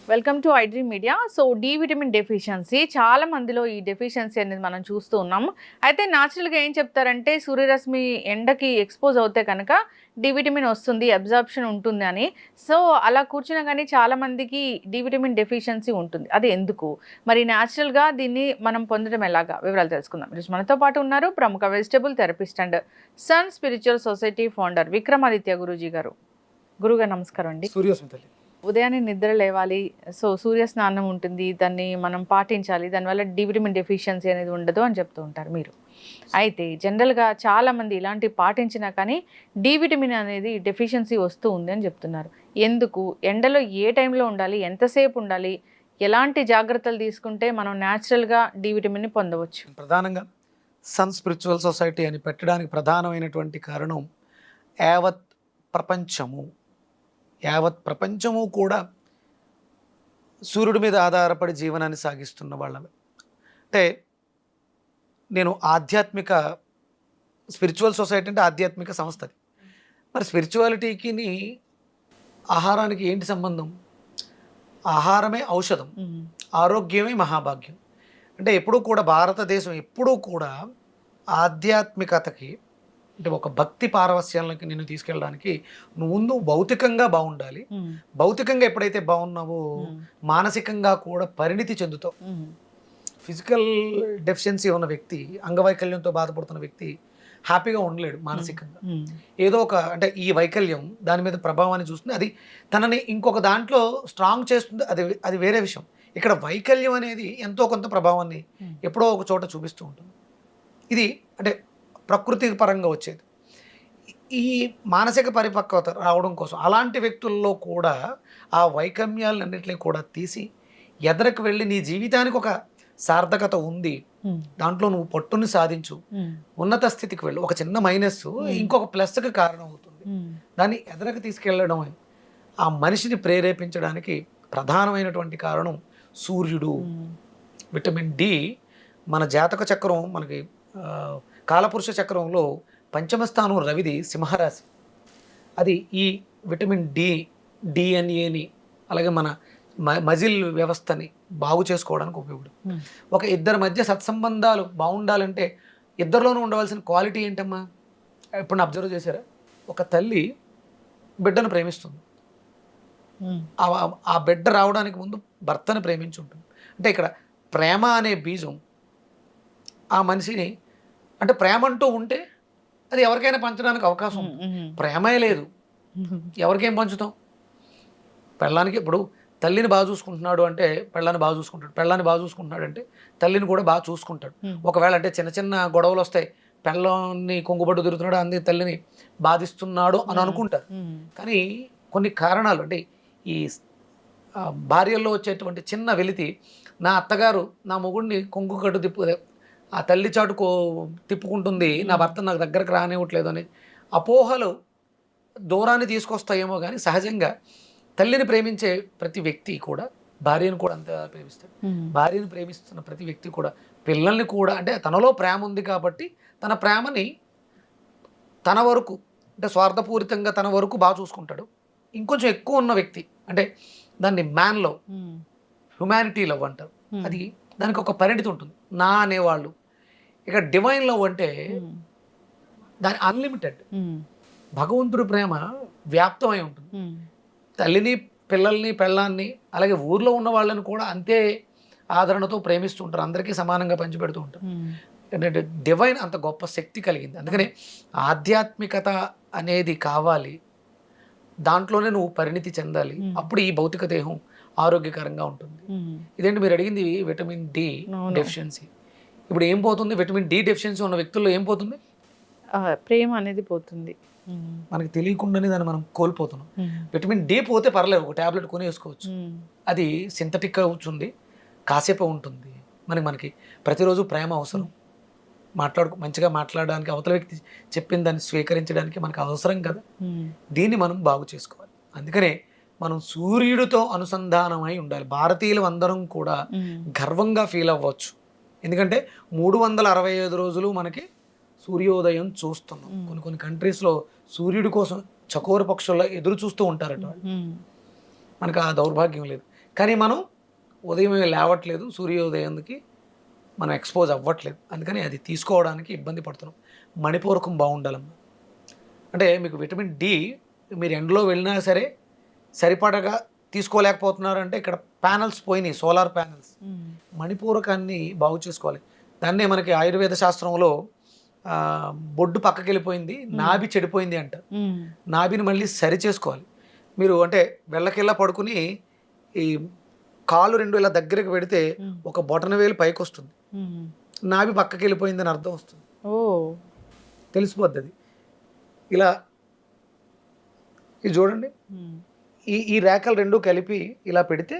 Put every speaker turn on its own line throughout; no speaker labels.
Welcome to iDream media. So D vitamin deficiency చాలా మందిలో ఈ డెఫిషియన్సీ అనేది మనం చూస్తూ ఉన్నాము. అయితే న్యాచురల్గా ఏం చెప్తారంటే సూర్యరశ్మి ఎండకి ఎక్స్పోజ్ అవుతే కనుక డి విటమిన్ వస్తుంది, అబ్జార్ప్షన్ ఉంటుంది అని. సో అలా కూర్చున్నా కానీ చాలామందికి డి విటమిన్ డెఫిషియన్సీ ఉంటుంది. అది ఎందుకు, మరి న్యాచురల్గా దీన్ని మనం పొందడం ఎలాగా, వివరాలు తెలుసుకుందాం. ఈరోజు మనతో పాటు ఉన్నారు ప్రముఖ vegetable therapist and sun spiritual society founder Vikramaditya Guruji గారు. గురుగారు నమస్కారం అండి.
సూర్యోస్మితల్లి,
ఉదయాన్నే నిద్ర లేవాలి, సో సూర్య స్నానం ఉంటుంది, దాన్ని మనం పాటించాలి, దానివల్ల డి విటమిన్ డెఫిషియన్సీ అనేది ఉండదు అని చెప్తూ ఉంటారు మీరు. అయితే జనరల్గా చాలామంది ఇలాంటివి పాటించినా కానీ డి విటమిన్ అనేది డెఫిషియన్సీ వస్తూ ఉంది అని చెప్తున్నారు. ఎందుకు, ఎండలో ఏ టైంలో ఉండాలి, ఎంతసేపు ఉండాలి, ఎలాంటి జాగ్రత్తలు తీసుకుంటే మనం న్యాచురల్గా డి విటమిన్ని పొందవచ్చు?
ప్రధానంగా సన్ స్పిరిచువల్ సొసైటీ అని పెట్టడానికి ప్రధానమైనటువంటి కారణం యావత్ ప్రపంచము కూడా సూర్యుడి మీద ఆధారపడి జీవనాన్ని సాగిస్తున్న వాళ్ళమే. అంటే నేను స్పిరిచువల్ సొసైటీ అంటే ఆధ్యాత్మిక సంస్థ. మరి స్పిరిచువాలిటీకి ఆహారానికి ఏంటి సంబంధం? ఆహారమే ఔషధం, ఆరోగ్యమే మహాభాగ్యం. అంటే ఎప్పుడూ కూడా భారతదేశం ఎప్పుడూ కూడా ఆధ్యాత్మికతకి, అంటే ఒక భక్తి పారవస్యాలకి నిన్ను తీసుకెళ్ళడానికి నువ్వు భౌతికంగా బాగుండాలి. భౌతికంగా ఎప్పుడైతే బాగున్నావో మానసికంగా కూడా పరిణితి చెందుతావు. ఫిజికల్ డెఫిషియన్సీ ఉన్న వ్యక్తి, అంగవైకల్యంతో బాధపడుతున్న వ్యక్తి హ్యాపీగా ఉండలేడు మానసికంగా. ఏదో ఒక అంటే ఈ వైకల్యం దాని మీద ప్రభావాన్ని చూస్తుంది, అది తనని ఇంకొక దాంట్లో స్ట్రాంగ్ చేస్తుంది, అది వేరే విషయం. ఇక్కడ వైకల్యం అనేది ఎంతో కొంత ప్రభావాన్ని ఎప్పుడో ఒక చోట చూపిస్తూ ఉంటుంది. ఇది అంటే ప్రకృతి పరంగా వచ్చేది. ఈ మానసిక పరిపక్వత రావడం కోసం అలాంటి వ్యక్తుల్లో కూడా ఆ వైకల్యాలన్నింటినీ కూడా తీసి ఎదరకు వెళ్ళి నీ జీవితానికి ఒక సార్థకత ఉంది, దాంట్లో నువ్వు పట్టుని సాధించు, ఉన్నత స్థితికి వెళ్ళు. ఒక చిన్న మైనస్ ఇంకొక ప్లస్కి కారణం అవుతుంది. దాన్ని ఎదరకు తీసుకెళ్ళడం, ఆ మనిషిని ప్రేరేపించడానికి ప్రధానమైనటువంటి కారణం సూర్యుడు. విటమిన్ డి మన జాతక చక్రం, మనకి కాలపురుష చక్రంలో పంచమ స్థానం రవిది, సింహరాశి. అది ఈ విటమిన్ డి డిఎన్ఏని అలాగే మన మజిల్ వ్యవస్థని బాగు చేసుకోవడానికి ఉపయోగపడుతుంది. ఒక ఇద్దరి మధ్య సత్సంబంధాలు బాగుండాలంటే ఇద్దరిలోనూ ఉండవలసిన క్వాలిటీ ఏంటమ్మా? ఎప్పుడు అబ్జర్వ్ చేశారా? ఒక తల్లి బిడ్డను ప్రేమిస్తుంది, ఆ బిడ్డ రావడానికి ముందు భర్తను ప్రేమించి ఉంటుంది. అంటే ఇక్కడ ప్రేమ అనే బీజం ఆ మనిషిని, అంటే ప్రేమ అంటూ ఉంటే అది ఎవరికైనా పంచడానికి అవకాశం ఉంది. ప్రేమే లేదు, ఎవరికేం పంచుతాం? పెళ్ళానికి ఇప్పుడు తల్లిని బాగా చూసుకుంటున్నాడు అంటే పెళ్ళాన్ని బాగా చూసుకుంటాడు, పెళ్ళాన్ని బాగా చూసుకుంటున్నాడు అంటే తల్లిని కూడా బాగా చూసుకుంటాడు. ఒకవేళ అంటే చిన్న చిన్న గొడవలు వస్తాయి, పెళ్ళాన్ని కొంగుబట్టు తిరుగుతున్నాడు, అంది తల్లిని బాధిస్తున్నాడు అని అనుకుంటారు. కానీ కొన్ని కారణాలు, అంటే ఈ భార్యల్లో వచ్చేటువంటి చిన్న వెలితి, నా అత్తగారు నా మొగుడిని కొంగు కట్టు ఆ తల్లి చాటుకో తిప్పుకుంటుంది, నా భర్త నాకు దగ్గరకు రానివ్వట్లేదు అని అపోహలు దూరాన్ని తీసుకొస్తాయేమో. కానీ సహజంగా తల్లిని ప్రేమించే ప్రతి వ్యక్తి కూడా భార్యను కూడా అంత ప్రేమిస్తాడు. భార్యను ప్రేమిస్తున్న ప్రతి వ్యక్తి కూడా పిల్లల్ని కూడా, అంటే తనలో ప్రేమ ఉంది కాబట్టి తన ప్రేమని తన వరకు, అంటే స్వార్థపూరితంగా తన వరకు బాగా చూసుకుంటాడు. ఇంకొంచెం ఎక్కువ ఉన్న వ్యక్తి, అంటే దాన్ని మ్యాన్ లవ్, హ్యుమానిటీ లవ్ అంటారు. అది దానికి ఒక పరిణితి ఉంటుంది. నా అనేవాళ్ళు. ఇక డివైన్ లవ్ అంటే దాని అన్లిమిటెడ్. భగవంతుడి ప్రేమ వ్యాప్తమై ఉంటుంది. తల్లిని, పిల్లల్ని, పెళ్ళాన్ని, అలాగే ఊర్లో ఉన్న వాళ్ళని కూడా అంతే ఆదరణతో ప్రేమిస్తూ ఉంటారు, అందరికీ సమానంగా పంచిపెడుతూ ఉంటారు. ఎందుకంటే డివైన్ అంత గొప్ప శక్తి కలిగింది. అందుకనే ఆధ్యాత్మికత అనేది కావాలి, దాంట్లోనే నువ్వు పరిణితి చెందాలి, అప్పుడు ఈ భౌతిక దేహం ఆరోగ్యకరంగా ఉంటుంది. ఇదేంటి మీరు అడిగింది విటమిన్ డి డెఫిషియన్సీ. ఇప్పుడు ఏం పోతుంది? విటమిన్ డి డెఫిషియన్సీ ఉన్న వ్యక్తుల్లో ఏం పోతుంది?
ప్రేమ అనేది పోతుంది.
మనకి తెలియకుండానే దాన్ని మనం కోల్పోతున్నాం. విటమిన్ డి పోతే పర్లేదు, ఒక ట్యాబ్లెట్ కొని వేసుకోవచ్చు. అది సింథటిక్ అవుతుంది, కాసేపే ఉంటుంది. మనకి ప్రతిరోజు ప్రేమ అవసరం. మంచిగా మాట్లాడడానికి, అవతల వ్యక్తి చెప్పిన దాన్ని స్వీకరించడానికి మనకు అవసరం కదా. దీన్ని మనం బాగు చేసుకోవాలి. అందుకనే మనం సూర్యుడితో అనుసంధానమై ఉండాలి. భారతీయులు అందరం కూడా గర్వంగా ఫీల్ అవ్వచ్చు. ఎందుకంటే 365 రోజులు మనకి సూర్యోదయం చూస్తున్నాం. కొన్ని కొన్ని కంట్రీస్లో సూర్యుడి కోసం చకోర పక్షుల్లో ఎదురు చూస్తూ ఉంటారట వాళ్ళు. మనకు ఆ దౌర్భాగ్యం లేదు. కానీ మనం ఉదయం లేవట్లేదు, సూర్యోదయానికి మనం ఎక్స్పోజ్ అవ్వట్లేదు. అందుకని అది తీసుకోవడానికి ఇబ్బంది పడుతున్నాం. మణిపూరకం బాగుండాలమ్మా. అంటే మీకు విటమిన్ డి మీరు ఎండలో వెళ్ళినా సరే సరిపడగా తీసుకోలేకపోతున్నారంటే ఇక్కడ ప్యానల్స్ పోయినాయి, సోలార్ ప్యానల్స్. మణిపూరకాన్ని బాగు చేసుకోవాలి. దాన్నే మనకి ఆయుర్వేద శాస్త్రంలో బొడ్డు పక్కకి వెళ్ళిపోయింది, నాభి చెడిపోయింది అంట. నాభిని మళ్ళీ సరి చేసుకోవాలి. మీరు అంటే వెళ్ళకిల్లా పడుకుని ఈ కాలు రెండు ఇలా దగ్గరికి పెడితే ఒక బొటన వేలు పైకి వస్తుంది, నాభి పక్కకి వెళ్ళిపోయింది అని అర్థం వస్తుంది. తెలిసిపోద్ది అది. ఇలా ఇది చూడండి, ఈ రేఖలు రెండు కలిపి ఇలా పెడితే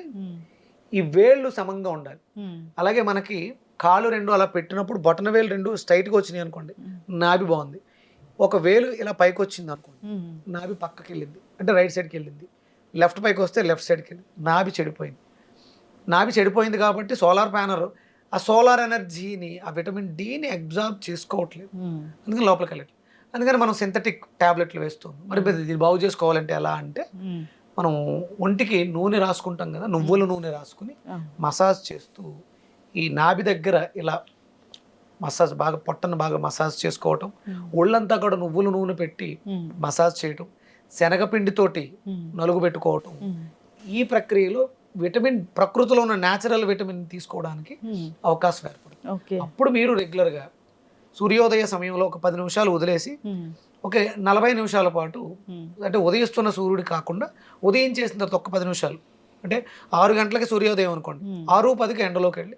ఈ వేళ్ళు సమంగా ఉండాలి. అలాగే మనకి కాళ్ళు రెండు అలా పెట్టినప్పుడు బొటన వేలు రెండు స్ట్రైట్గా వచ్చినాయి అనుకోండి, నాభి బాగుంది. ఒక వేలు ఇలా పైకి వచ్చింది అనుకోండి, నాభి పక్కకి వెళ్ళింది అంటే రైట్ సైడ్కి వెళ్ళింది. లెఫ్ట్ పైకి వస్తే లెఫ్ట్ సైడ్కి వెళ్ళింది, నాభి చెడిపోయింది. నాభి చెడిపోయింది కాబట్టి సోలార్ ప్యానల్ ఆ సోలార్ ఎనర్జీని, ఆ విటమిన్ డిని అబ్జార్బ్ చేసుకోవట్లేదు, అందుకని లోపలికి వెళ్ళట్లేదు. అందుకని మనం సింథటిక్ ట్యాబ్లెట్లు వేస్తాం. మరి దీన్ని బాగు చేసుకోవాలంటే ఎలా అంటే మనం ఒంటికి నూనె రాసుకుంటాం కదా, నువ్వుల నూనె రాసుకుని మసాజ్ చేస్తూ ఈ నాభి దగ్గర ఇలా మసాజ్ బాగా పొట్టను బాగా మసాజ్ చేసుకోవటం, ఒళ్ళంతా కూడా నువ్వుల నూనె పెట్టి మసాజ్ చేయటం, శనగపిండితోటి నలుగు పెట్టుకోవటం. ఈ ప్రక్రియలో విటమిన్ ప్రకృతిలో ఉన్న న్యాచురల్ విటమిన్ తీసుకోవడానికి అవకాశం ఏర్పడుతుంది. అప్పుడు మీరు రెగ్యులర్గా సూర్యోదయ సమయంలో ఒక 10 నిమిషాలు వదిలేసి ఒక 40 నిమిషాల పాటు, అంటే ఉదయిస్తున్న సూర్యుడు కాకుండా ఉదయం చేసిన తర్వాత ఒక 10 నిమిషాలు, అంటే 6 గంటలకి సూర్యోదయం అనుకోండి, 6:10కి ఎండలోకి వెళ్ళి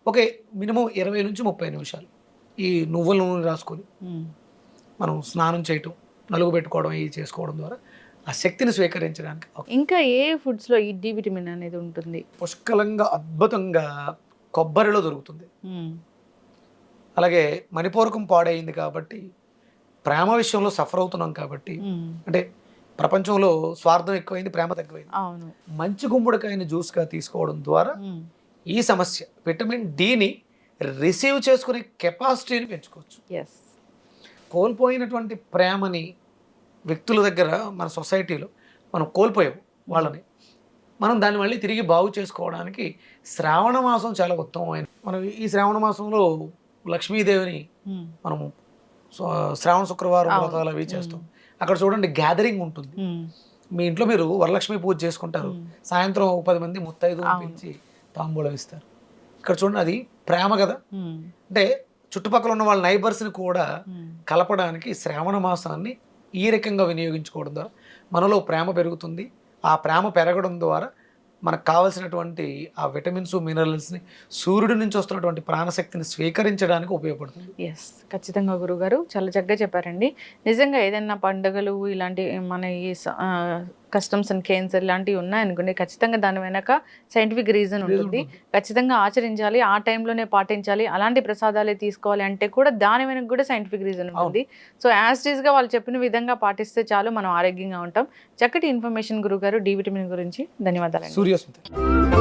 ఒక మినిమం 20 నుంచి 30 నిమిషాలు ఈ నువ్వుల నూనె రాసుకొని మనం స్నానం చేయటం, నలుగు పెట్టుకోవడం, ఇవి చేసుకోవడం ద్వారా ఆ శక్తిని స్వీకరించడానికి.
ఇంకా ఏ ఫుడ్స్లో ఈ డి విటమిన్ అనేది ఉంటుంది?
పుష్కలంగా అద్భుతంగా కొబ్బరిలో దొరుకుతుంది. అలాగే మణిపూరకం పాడైంది కాబట్టి, ప్రేమ విషయంలో సఫర్ అవుతున్నాం కాబట్టి, అంటే ప్రపంచంలో స్వార్థం ఎక్కువైంది, ప్రేమ తక్కువైంది. మంచి గుమ్మడికాయని జ్యూస్గా తీసుకోవడం ద్వారా ఈ సమస్య విటమిన్ డిని రిసీవ్ చేసుకునే కెపాసిటీని పెంచుకోవచ్చు. కోల్పోయినటువంటి ప్రేమని వ్యక్తుల దగ్గర మన సొసైటీలో మనం కోల్పోయాం వాళ్ళని, మనం దాన్ని మళ్ళీ తిరిగి బాగు చేసుకోవడానికి శ్రావణ మాసం చాలా ఉత్తమమైన. మనం ఈ శ్రావణ మాసంలో లక్ష్మీదేవిని మనము శ్రావణ శుక్రవారం వ్రతాలు అవి చేస్తాం. అక్కడ చూడండి గ్యాదరింగ్ ఉంటుంది. మీ ఇంట్లో మీరు వరలక్ష్మి పూజ చేసుకుంటారు, సాయంత్రం 10 మంది ముత్తైదువులు పిలిచి తాంబూలం ఇస్తారు. ఇక్కడ చూడండి, అది ప్రేమ కదా. అంటే చుట్టుపక్కల ఉన్న వాళ్ళ నైబర్స్ని కూడా కలపడానికి శ్రావణ మాసాన్ని ఈ రకంగా వినియోగించుకోవడం ద్వారా మనలో ప్రేమ పెరుగుతుంది. ఆ ప్రేమ పెరగడం ద్వారా మనకు కావాల్సినటువంటి ఆ విటమిన్స్, మినరల్స్ని సూర్యుడి నుంచి వస్తున్నటువంటి ప్రాణశక్తిని స్వీకరించడానికి ఉపయోగపడుతుంది.
ఖచ్చితంగా గురుగారు చాలా చక్కగా చెప్పారండి. నిజంగా ఏదైనా పండుగలు ఇలాంటి మన ఈ కస్టమ్స్ అండ్ కేన్సర్ ఇలాంటివి ఉన్నాయనుకోండి, ఖచ్చితంగా దాని వెనక సైంటిఫిక్ రీజన్ ఉంటుంది. ఖచ్చితంగా ఆచరించాలి, ఆ టైంలోనే పాటించాలి, అలాంటి ప్రసాదాలే తీసుకోవాలి అంటే కూడా దాని వెనక కూడా సైంటిఫిక్ రీజన్ ఉంటుంది. సో యాజ్ ఇట్ ఈస్గా వాళ్ళు చెప్పిన విధంగా పాటిస్తే చాలు, మనం ఆరోగ్యంగా ఉంటాం. చక్కటి ఇన్ఫర్మేషన్ గురుగారు డి విటమిన్ గురించి. ధన్యవాదాలు.
సూర్యస్మిత.